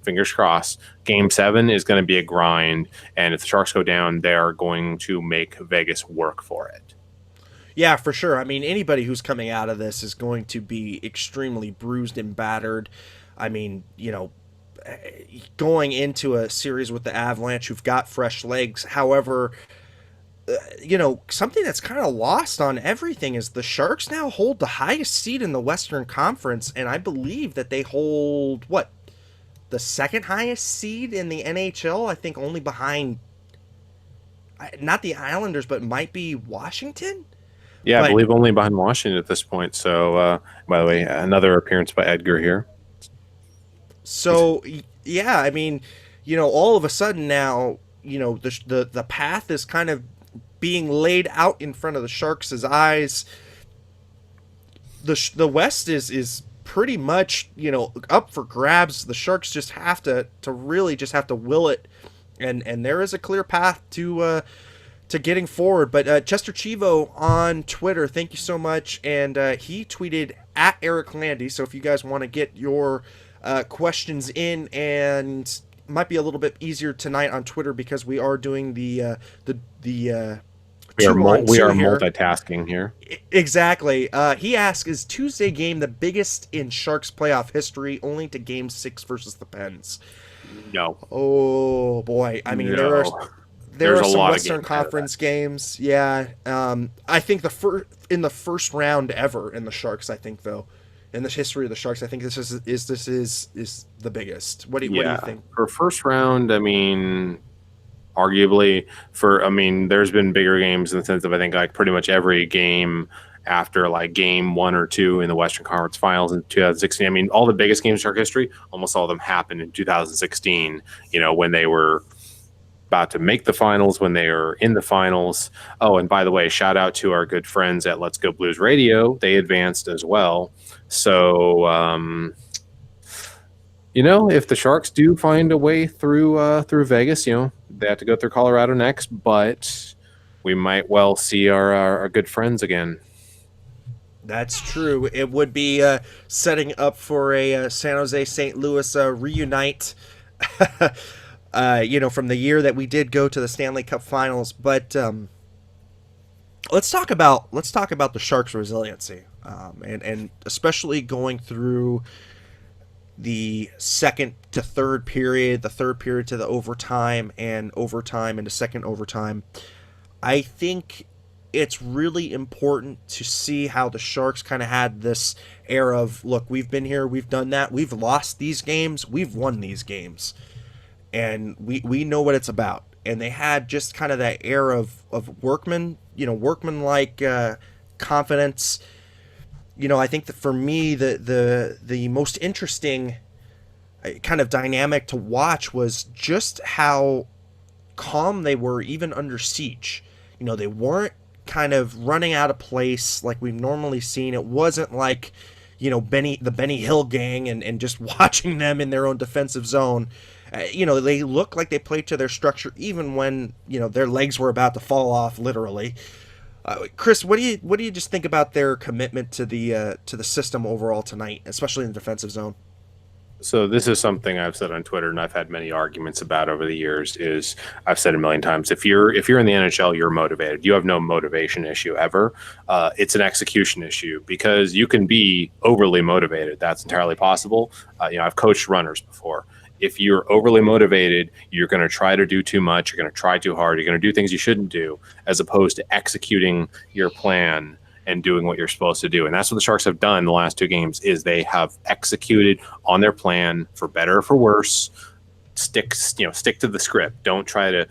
Speaker 2: fingers crossed, Game 7 is going to be a grind, and if the Sharks go down, they're going to make Vegas work for it.
Speaker 1: Yeah, for sure. I mean, anybody who's coming out of this is going to be extremely bruised and battered. I mean, going into a series with the Avalanche who've got fresh legs. However, something that's kind of lost on everything is the Sharks now hold the highest seed in the Western Conference, and I believe that they hold the second highest seed in the NHL. I think only behind not the Islanders, but might be Washington.
Speaker 2: Yeah, I
Speaker 1: But
Speaker 2: believe only behind Washington at this point. So, by the way, another appearance by Edgar here.
Speaker 1: so yeah, I mean, all of a sudden now, the path is kind of being laid out in front of the Sharks' eyes. The West is pretty much up for grabs. The Sharks just have to really just have to will it, and there is a clear path to getting forward. But Chester Chivo on Twitter, thank you so much, and he tweeted at Eric Landy. So if you guys want to get your questions in, and might be a little bit easier tonight on Twitter because we are doing the
Speaker 2: We are
Speaker 1: here.
Speaker 2: multitasking here.
Speaker 1: Exactly. He asks, is Tuesday game the biggest in Sharks playoff history, only to Game 6 versus the Pens?
Speaker 2: No.
Speaker 1: Oh boy. I mean,
Speaker 2: No.
Speaker 1: there
Speaker 2: There's
Speaker 1: are
Speaker 2: a
Speaker 1: some
Speaker 2: lot of
Speaker 1: Western
Speaker 2: games ahead of
Speaker 1: Conference games. Yeah. I think in the first round ever in the Sharks, I think, though, in the history of the Sharks, I think this is the biggest. What do you think?
Speaker 2: For first round, I mean, arguably there's been bigger games in the sense of I think like pretty much every game after like game 1 or 2 in the Western Conference Finals in 2016. I mean, all the biggest games in Shark history, almost all of them happened in 2016. When they were about to make the finals, when they were in the finals. Oh, and by the way, shout out to our good friends at Let's Go Blues Radio. They advanced as well. So, if the Sharks do find a way through Vegas, they have to go through Colorado next, but we might well see our good friends again.
Speaker 1: That's true. It would be setting up for a San Jose St. Louis reunite. From the year that we did go to the Stanley Cup Finals. But let's talk about the Sharks' resiliency, and especially going through the second to third period, the third period to the overtime, and overtime into second overtime. I think it's really important to see how the Sharks kind of had this air of, look, we've been here, we've done that, we've lost these games, we've won these games, and we know what it's about. And they had just kind of that air of workman like confidence. I think that for me, the most interesting kind of dynamic to watch was just how calm they were even under siege. They weren't kind of running out of place like we've normally seen. It wasn't like, the Benny Hill gang and just watching them in their own defensive zone. They looked like they played to their structure even when, their legs were about to fall off, literally. Chris, what do you just think about their commitment to the system overall tonight, especially in the defensive zone?
Speaker 2: So this is something I've said on Twitter, and I've had many arguments about over the years. Is I've said a million times, if you're in the NHL, you're motivated. You have no motivation issue ever. It's an execution issue, because you can be overly motivated. That's entirely possible. I've coached runners before. If you're overly motivated, you're going to try to do too much. You're going to try too hard. You're going to do things you shouldn't do, as opposed to executing your plan and doing what you're supposed to do. And that's what the Sharks have done the last two games, is they have executed on their plan, for better or for worse. Stick to the script. Don't try to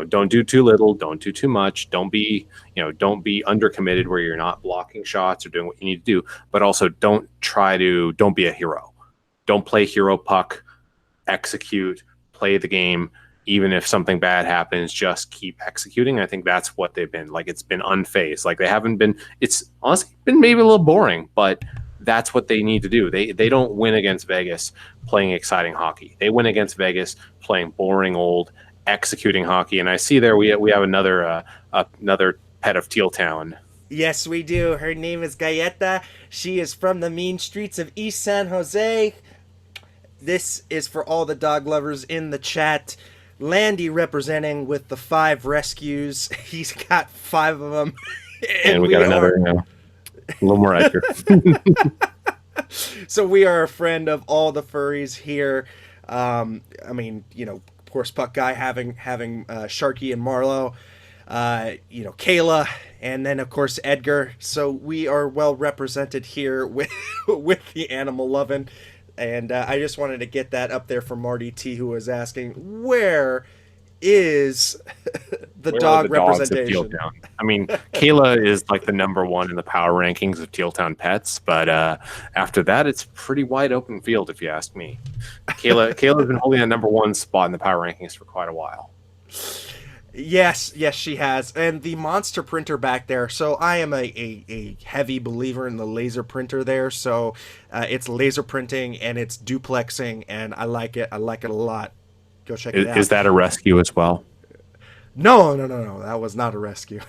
Speaker 2: don't do too little, don't do too much. Don't be undercommitted where you're not blocking shots or doing what you need to do, but also don't be a hero. Don't play hero puck. Execute, play the game. Even if something bad happens, just keep executing. I think that's what they've been like. It's been unfazed. Like, they haven't been. It's honestly been maybe a little boring, but that's what they need to do. They don't win against Vegas playing exciting hockey. They win against Vegas playing boring, old, executing hockey. And I see there we have another pet of Teal Town.
Speaker 1: Yes, we do. Her name is Galleta. She is from the mean streets of East San Jose. This is for all the dog lovers in the chat. Landy representing with the 5 rescues. He's got 5 of them.
Speaker 2: And we got another, a little more Edgar.
Speaker 1: So we are a friend of all the furries here. Of course, Puck Guy having Sharky and Marlowe. Kayla, and then of course Edgar. So we are well represented here with the animal loving. And I just wanted to get that up there for Marty T, who was asking, where is the dog representation?
Speaker 2: I mean, Kayla is like the number 1 in the power rankings of Teal Town pets, but after that, it's pretty wide open field, if you ask me. Kayla's been holding that number 1 spot in the power rankings for quite a while.
Speaker 1: Yes, she has. And the monster printer back there. So I am a heavy believer in the laser printer there. So it's laser printing and it's duplexing, and I like it. I like it a lot. Go check it out.
Speaker 2: Is that a rescue as well?
Speaker 1: No. That was not a rescue.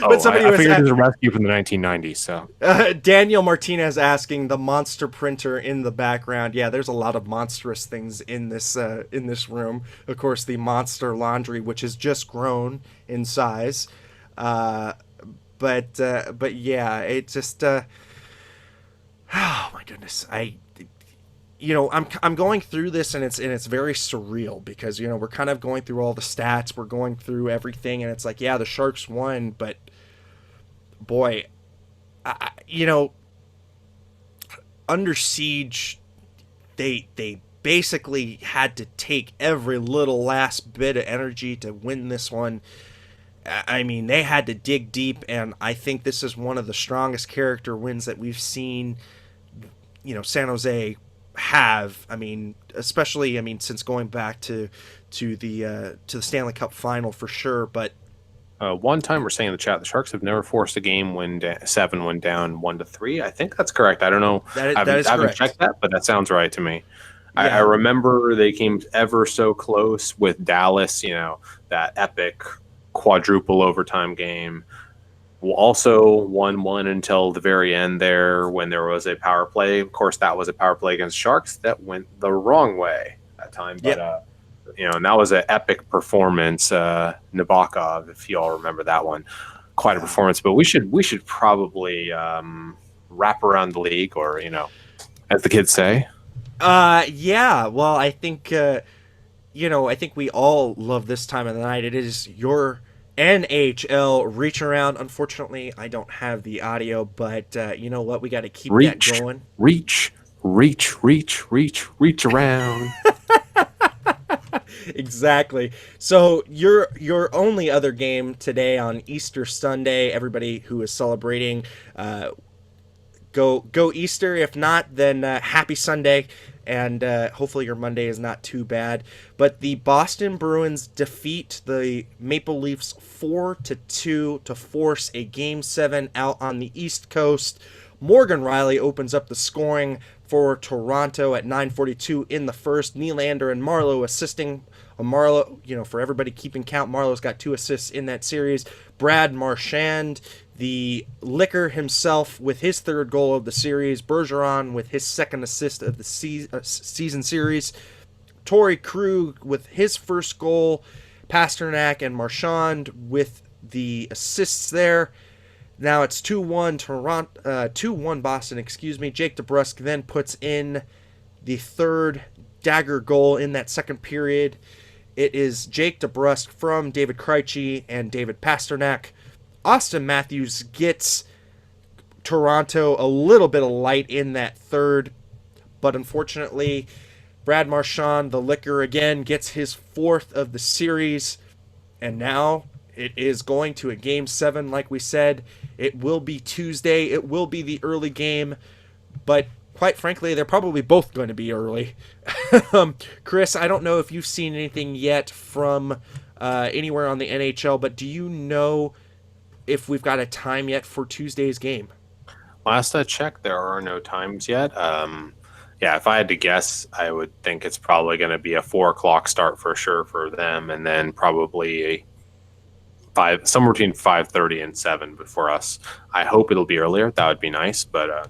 Speaker 2: I figured it was a rescue from the 1990s. So
Speaker 1: Daniel Martinez asking the monster printer in the background. Yeah, there's a lot of monstrous things in this room. Of course, the monster laundry, which has just grown in size. But yeah, it just oh my goodness. I'm going through this, and it's very surreal, because we're kind of going through all the stats, we're going through everything, and it's like, yeah, the Sharks won, but boy, under siege, they basically had to take every little last bit of energy to win this one. I mean, they had to dig deep, and I think this is one of the strongest character wins that we've seen, San Jose have. I mean, especially since going back to the Stanley Cup final, for sure. But
Speaker 2: one time, we're saying in the chat, the Sharks have never forced a game when 7 went down 1-3. I think that's correct. I don't know.
Speaker 1: I
Speaker 2: haven't checked that, but that sounds right to me. Yeah. I remember they came ever so close with Dallas. That epic quadruple overtime game. Also 1-1 until the very end there, when there was a power play. Of course, that was a power play against Sharks that went the wrong way that time. But and that was an epic performance. Nabokov, if you all remember that one, quite a performance. But we should probably wrap around the league, or as the kids say.
Speaker 1: Yeah. Well, I think I think we all love this time of the night. It is your NHL reach around. Unfortunately, I don't have the audio, but you know what? We got to keep that
Speaker 2: Reach,
Speaker 1: going.
Speaker 2: reach, reach around.
Speaker 1: Exactly. So your only other game today on Easter Sunday. Everybody who is celebrating, go Easter. If not, then happy Sunday, and hopefully your Monday is not too bad. But the Boston Bruins defeat the Maple Leafs 4-2 to force a Game 7 out on the East Coast. Morgan Riley opens up the scoring for Toronto at 9:42 in the first. Nylander and Marleau assisting. Marleau, for everybody keeping count, Marleau's got 2 assists in that series. Brad Marchand, the Licker himself, with his 3rd goal of the series. Bergeron with his 2nd assist of the season series. Torrey Krug with his 1st goal. Pasternak and Marchand with the assists there. Now it's 2-1 Toronto, 2-1 Boston, excuse me. Jake DeBrusk then puts in the 3rd dagger goal in that 2nd period. It is Jake DeBrusk from David Krejci and David Pasternak. Austin Matthews gets Toronto a little bit of light in that 3rd, but unfortunately, Brad Marchand, the Licker, again gets his 4th of the series, and now it is going to a Game 7, like we said. It will be Tuesday. It will be the early game, but quite frankly, they're probably both going to be early. Chris, I don't know if you've seen anything yet from anywhere on the NHL, but do you know if we've got a time yet for Tuesday's game?
Speaker 2: Last I checked, there are no times yet. Yeah, if I had to guess, I would think it's probably going to be a 4 o'clock start for sure for them, and then probably somewhere between 5:30 and 7. But for us, I hope it'll be earlier. That would be nice. But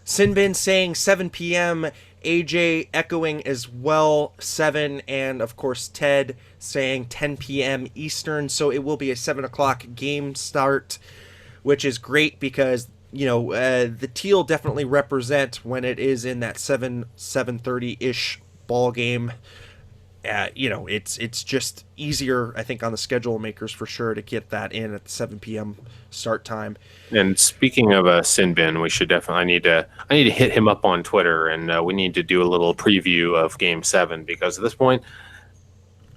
Speaker 1: Sinbin saying 7 p.m. AJ echoing as well 7, and of course Ted saying 10 p.m. Eastern. So it will be a 7 o'clock game start, which is great because the Teal definitely represent when it is in that 7:30 ish ball game. It's just easier, I think, on the schedule makers for sure to get that in at the 7 p.m. start time.
Speaker 2: And speaking of Sinbin, we should definitely. I need to hit him up on Twitter, and we need to do a little preview of Game 7 because at this point,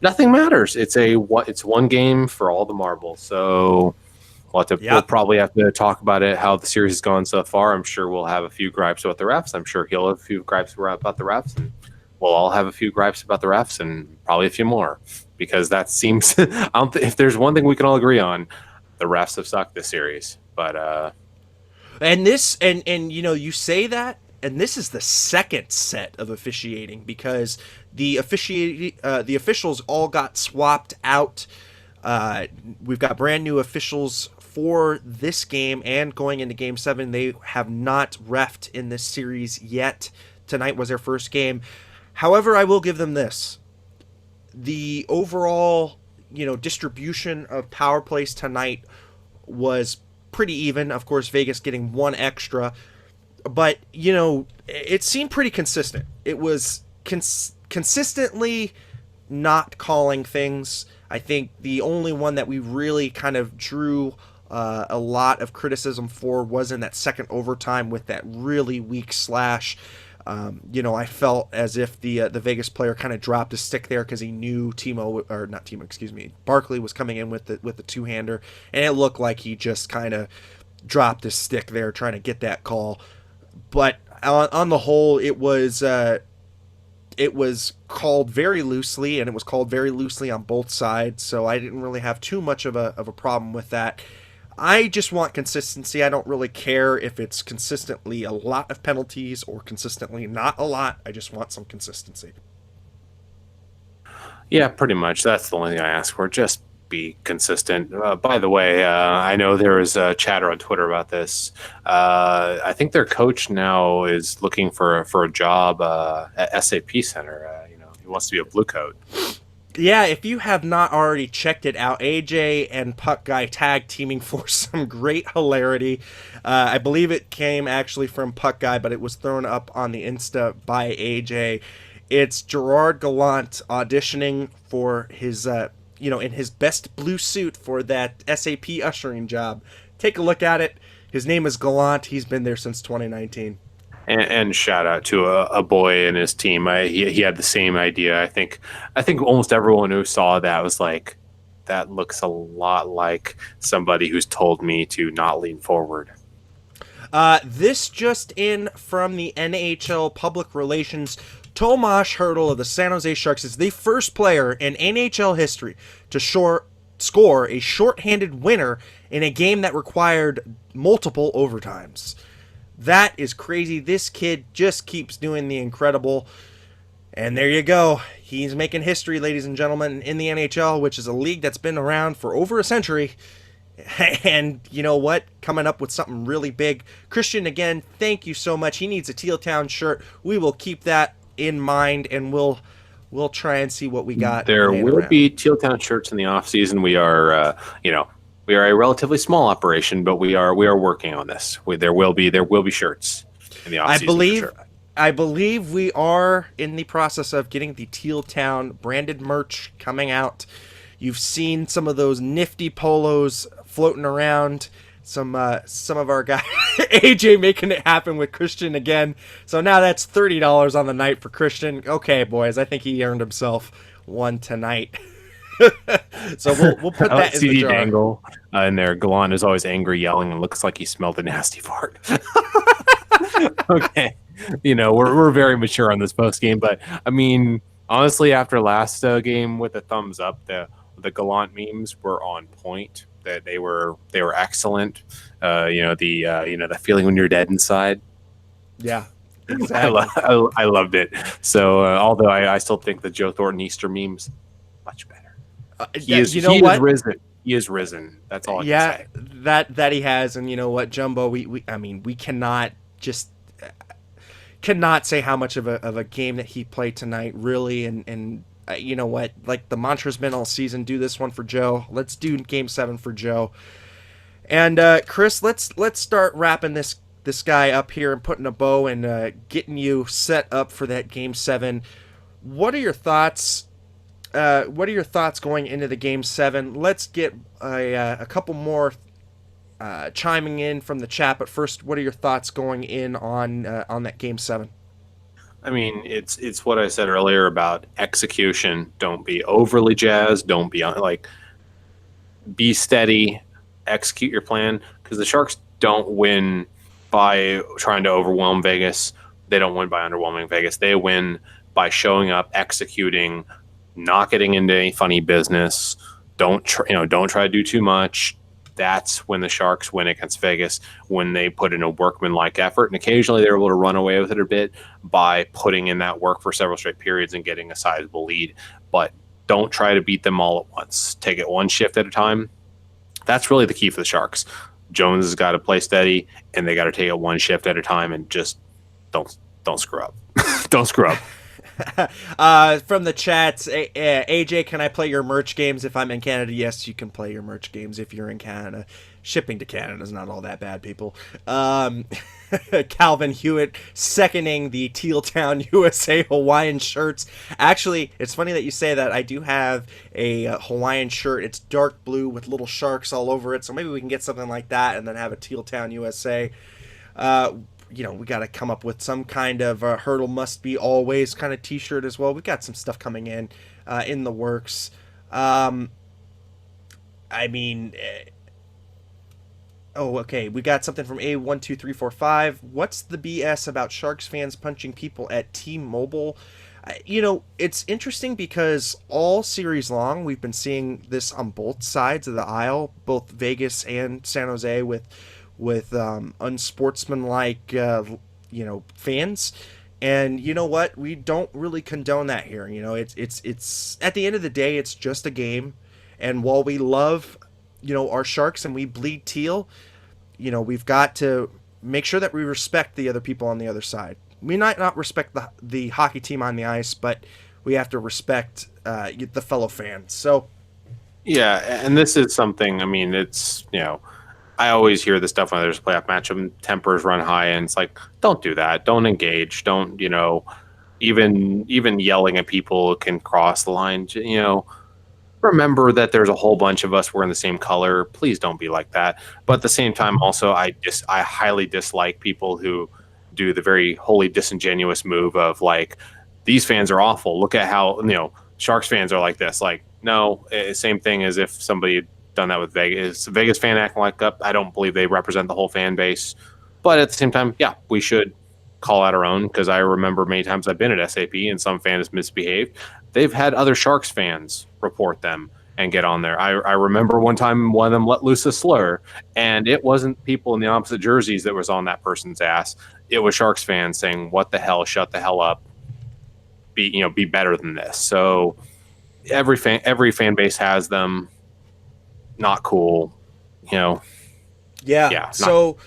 Speaker 2: nothing matters. It's one game for all the marbles. So we'll probably have to talk about it, how the series has gone so far. I'm sure we'll have a few gripes about the refs. I'm sure he'll have a few gripes about the refs, and we'll all have a few gripes about the refs, and probably a few more because that seems. If there's one thing we can all agree on, the refs have sucked this series. But
Speaker 1: and this and you say that, and this is the 2nd set of officiating because the officials all got swapped out. We've got brand new officials for this game and going into Game 7. They have not reffed in this series yet. Tonight was their first game. However, I will give them this. The overall, distribution of power plays tonight was pretty even. Of course, Vegas getting 1 extra. But, it seemed pretty consistent. It was consistently not calling things. I think the only one that we really kind of drew a lot of criticism for was in that 2nd overtime with that really weak slash. I felt as if the Vegas player kind of dropped a stick there because he knew Barkley was coming in with the 2-hander, and it looked like he just kind of dropped his stick there trying to get that call. But on the whole, it was called very loosely, and it was called very loosely on both sides. So I didn't really have too much of a problem with that. I just want consistency. I don't really care if it's consistently a lot of penalties or consistently not a lot. I just want some consistency.
Speaker 2: Yeah, pretty much. That's the only thing I ask for. Just be consistent. By the way, I know there was a chatter on Twitter about this. I think their coach now is looking for a job at SAP Center. He wants to be a blue coat.
Speaker 1: Yeah, if you have not already checked it out, AJ and Puck Guy tag teaming for some great hilarity. I believe it came actually from Puck Guy, but it was thrown up on the Insta by AJ. It's Gerard Gallant auditioning for his in his best blue suit for that SAP ushering job. Take a look at it. His name is Gallant. He's been there since 2019.
Speaker 2: And shout out to a boy and his team. He had the same idea. I think almost everyone who saw that was like, that looks a lot like somebody who's told me to not lean forward.
Speaker 1: This just in from the NHL Public Relations. Tomas Hertl of the San Jose Sharks is the first player in NHL history to score a shorthanded winner in a game that required multiple overtimes. That is crazy. This kid just keeps doing the incredible. And there you go. He's making history, ladies and gentlemen, in the NHL, which is a league that's been around for over a century. And you know what? Coming up with something really big. Christian, again, thank you so much. He needs a Teal Town shirt. We will keep that in mind, and we'll try and see what we got.
Speaker 2: There will be Teal Town shirts in the off season. We are, we are a relatively small operation, but we are working on this. There will be shirts in the off season.
Speaker 1: I believe we are in the process of getting the Teal Town branded merch coming out. You've seen some of those nifty polos floating around. Some of our guys, AJ making it happen with Christian again. So now that's $30 on the night for Christian. Okay, boys, I think he earned himself one tonight. So we'll put that in the jar.
Speaker 2: Dangle in there. Gallant is always angry, yelling, and looks like he smelled a nasty fart. Okay, we're very mature on this post game, but I mean, honestly, after last game with a thumbs up, the Gallant memes were on point. That they were excellent. The feeling when you're dead inside.
Speaker 1: Yeah, exactly.
Speaker 2: I loved it. So although I still think the Joe Thornton Easter memes much better. He is risen. He is risen. That's all I can say.
Speaker 1: that he has, and you know what, Jumbo, we cannot say how much of a game that he played tonight, really, and you know what, like the mantra's been all season, do this one for Joe. Let's do Game 7 for Joe. And Chris, let's start wrapping this guy up here and putting a bow and getting you set up for that Game 7. What are your thoughts? What are your thoughts going into the Game 7? Let's get a couple more chiming in from the chat. But first, what are your thoughts going in on that Game 7?
Speaker 2: I mean, it's what I said earlier about execution. Don't be overly jazzed. Don't be be steady. Execute your plan, because the Sharks don't win by trying to overwhelm Vegas. They don't win by underwhelming Vegas. They win by showing up, executing, not getting into any funny business. Don't try to do too much. That's when the Sharks win against Vegas, when they put in a workmanlike effort. And occasionally they're able to run away with it a bit by putting in that work for several straight periods and getting a sizable lead. But don't try to beat them all at once. Take it one shift at a time. That's really the key for the Sharks. Jones has got to play steady, and they got to take it one shift at a time and just don't screw up. Don't screw up.
Speaker 1: From the chats, AJ, can I play your merch games if I'm in Canada? Yes, you can play your merch games if you're in Canada. Shipping to Canada is not all that bad, people. Calvin Hewitt seconding the Teal Town USA Hawaiian shirts. Actually, it's funny that you say that. I do have a Hawaiian shirt. It's dark blue with little sharks all over it, so maybe we can get something like that and then have a Teal Town USA. We got to come up with some kind of Hertl must be always kind of t-shirt as well. We've got some stuff coming in the works. Okay. We got something from A12345. What's the BS about Sharks fans punching people at T-Mobile? It's interesting because all series long we've been seeing this on both sides of the aisle, both Vegas and San Jose, with unsportsmanlike fans. And you know what, we don't really condone that here. It's at the end of the day, it's just a game, and while we love our Sharks and we bleed teal, we've got to make sure that we respect the other people on the other side. We might not respect the hockey team on the ice, but we have to respect the fellow fans. So
Speaker 2: yeah, and this is something, I mean, it's I always hear this stuff when there's a playoff matchup, tempers run high, and it's like, don't do that. Don't engage. Don't, even yelling at people can cross the line. remember that there's a whole bunch of us wearing the same color. Please don't be like that. But at the same time, also, I highly dislike people who do the very wholly disingenuous move of like, these fans are awful. Look at how, Sharks fans are like this. Like, no, same thing as if somebody had done that with Vegas. Vegas fan acting like that. I don't believe they represent the whole fan base. But at the same time, yeah, we should call out our own, because I remember many times I've been at SAP and some fan has misbehaved. They've had other Sharks fans report them and get on there. I remember one time one of them let loose a slur, and it wasn't people in the opposite jerseys that was on that person's ass. It was Sharks fans saying, "What the hell? Shut the hell up. Be better than this." So every fan base has them. Not cool.
Speaker 1: Yeah. So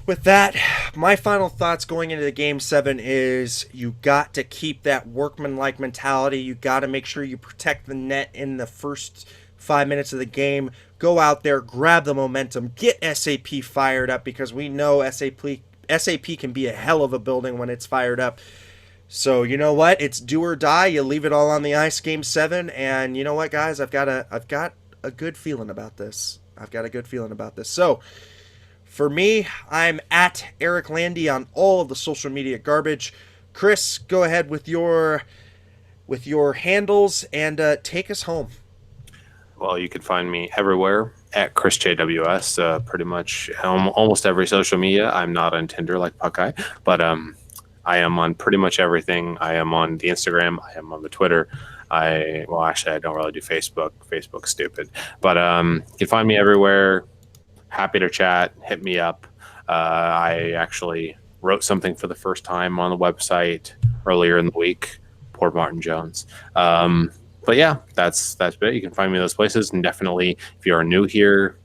Speaker 1: with that, my final thoughts going into the game 7 is you got to keep that workmanlike mentality. You got to make sure you protect the net in the first 5 minutes of the game. Go out there, grab the momentum, get SAP fired up, because we know SAP can be a hell of a building when it's fired up. So you know what? It's do or die. You leave it all on the ice, game 7, and you know what, guys? I've got a good feeling about this. So for me, I'm at Eric Landy on all of the social media garbage. Chris, go ahead with your handles and take us home.
Speaker 2: Well, you can find me everywhere at Chris JWS. Pretty much almost every social media. I'm not on Tinder like Puckeye, but I am on pretty much everything. I am on the Instagram. I am on the Twitter. Actually, I don't really do Facebook. Facebook's stupid. But you can find me everywhere. Happy to chat. Hit me up. I actually wrote something for the first time on the website earlier in the week. Poor Martin Jones. But yeah, that's it. You can find me in those places. And definitely, if you are new here,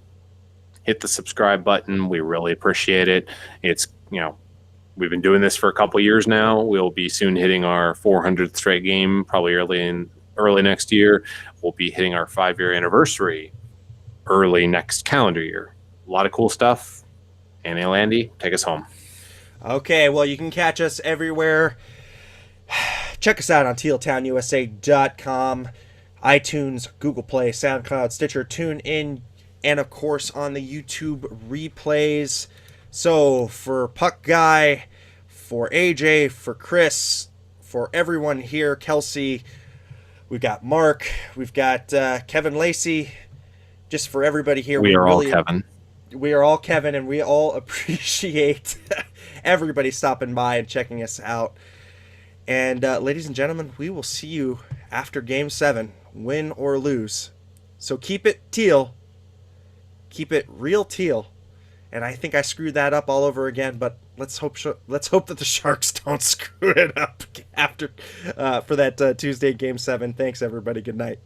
Speaker 2: hit the subscribe button. We really appreciate it. It's, we've been doing this for a couple years now. We'll be soon hitting our 400th straight game, probably early next year. We'll be hitting our 5-year anniversary early next calendar year. A lot of cool stuff. And Landy, take us home.
Speaker 1: Okay, well, you can catch us everywhere. Check us out on tealtownusa.com, iTunes, Google Play, SoundCloud, Stitcher, TuneIn, and of course on the YouTube replays. So for Puck Guy, for AJ, for Chris, for everyone here, Kelsey, we've got Mark, we've got Kevin Lacey, just for everybody here.
Speaker 2: We are all Kevin.
Speaker 1: We are all Kevin, and we all appreciate everybody stopping by and checking us out. And ladies and gentlemen, we will see you after Game 7, win or lose. So keep it teal. Keep it real teal. And I think I screwed that up all over again, but let's hope that the Sharks don't screw it up after for that Tuesday Game 7. Thanks, everybody. Good night.